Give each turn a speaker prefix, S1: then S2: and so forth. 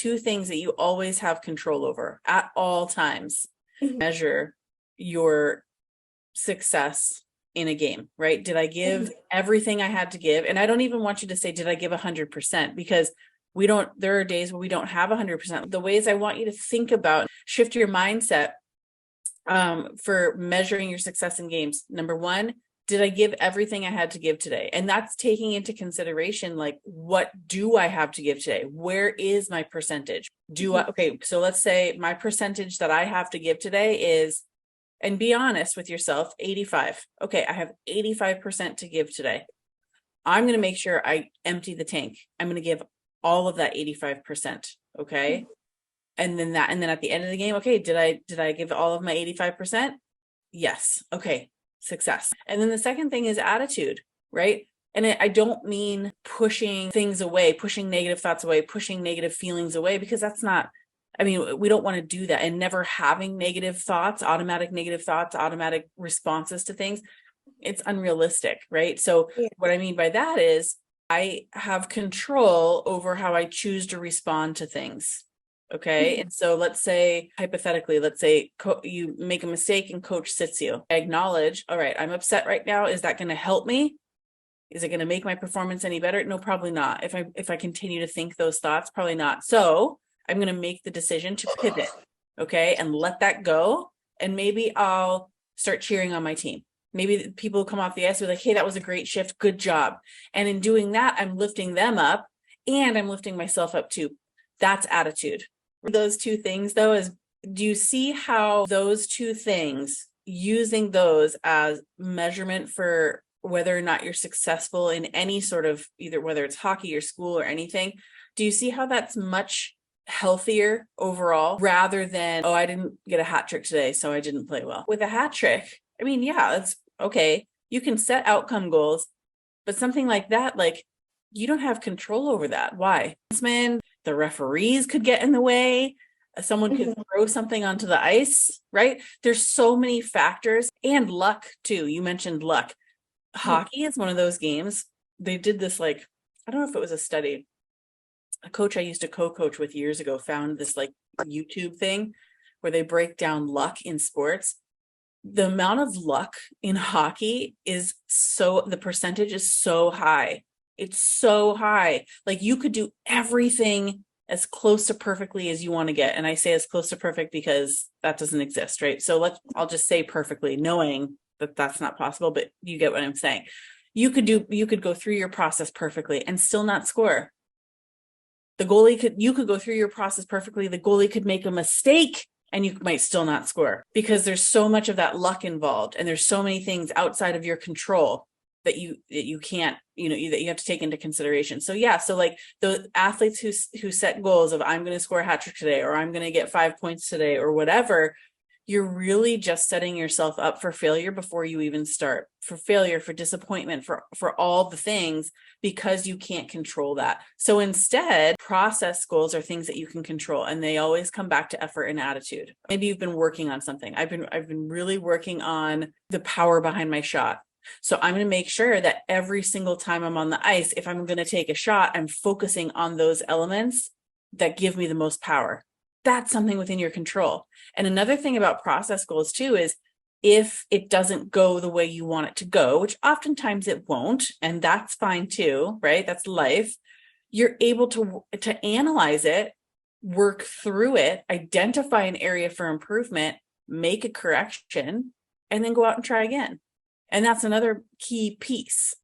S1: two things that you always have control over at all times. Measure your success in a game, right? Did I give everything I had to give? And I don't even want you to say, did I give 100%? Because there are days where we don't have 100%. The ways I want you to think about, shift your mindset for measuring your success in games. Number one, did I give everything I had to give today? And that's taking into consideration, like, what do I have to give today? Where is my percentage? Okay, so let's say my percentage that I have to give today is, and be honest with yourself, 85. Okay, I have 85% to give today. I'm going to make sure I empty the tank. I'm going to give all of that 85%. Okay. And then at the end of the game, okay, did I give all of my 85%? Yes. Okay. Success. And then the second thing is attitude, right? And I don't mean pushing things away, pushing negative thoughts away, pushing negative feelings away, because that's not, we don't want to do that. And never having negative thoughts, automatic responses to things, it's unrealistic, right? So what I mean by that is I have control over how I choose to respond to things. Okay. And so let's say, hypothetically, you make a mistake and coach sits you. Acknowledge, all right, I'm upset right now. Is that going to help me? Is it going to make my performance any better? No, probably not. If I continue to think those thoughts, probably not. So I'm going to make the decision to pivot. Okay. And let that go. And maybe I'll start cheering on my team. Maybe people come off the ice and be like, hey, that was a great shift. Good job. And in doing that, I'm lifting them up and I'm lifting myself up too. That's attitude. Those two things, though, do you see how those two things, using those as measurement for whether or not you're successful in any sort of, either whether it's hockey or school or anything, do you see how that's much healthier overall rather than, oh, I didn't get a hat trick today, so I didn't play well? With a hat trick, that's okay. You can set outcome goals, but something like that, like, you don't have control over that. Why? The referees could get in the way. Someone could throw something onto the ice, right? There's so many factors, and luck too. You mentioned luck. Hockey is one of those games. They did this, like, I don't know if it was a study. A coach I used to co-coach with years ago found this, like, YouTube thing where they break down luck in sports. The amount of luck in hockey the percentage is so high. It's so high. Like, you could do everything as close to perfectly as you want to get. And I say as close to perfect because that doesn't exist, right? So I'll just say perfectly, knowing that that's not possible, but you get what I'm saying. You could go through your process perfectly and still not score. You could go through your process perfectly. The goalie could make a mistake and you might still not score, because there's so much of that luck involved. And there's so many things outside of your control that you can't, that you have to take into consideration. So like the athletes who set goals of, I'm going to score a hat trick today, or I'm going to get 5 points today, or whatever, you're really just setting yourself up for failure before you even start, for failure, for disappointment, for all the things, because you can't control that. So instead, process goals are things that you can control, and they always come back to effort and attitude. Maybe you've been working on something. I've been really working on the power behind my shot. So I'm going to make sure that every single time I'm on the ice, if I'm going to take a shot, I'm focusing on those elements that give me the most power. That's something within your control. And another thing about process goals too is, if it doesn't go the way you want it to go, which oftentimes it won't, and that's fine too, right? That's life. You're able to analyze it, work through it, identify an area for improvement, make a correction, and then go out and try again. And that's another key piece.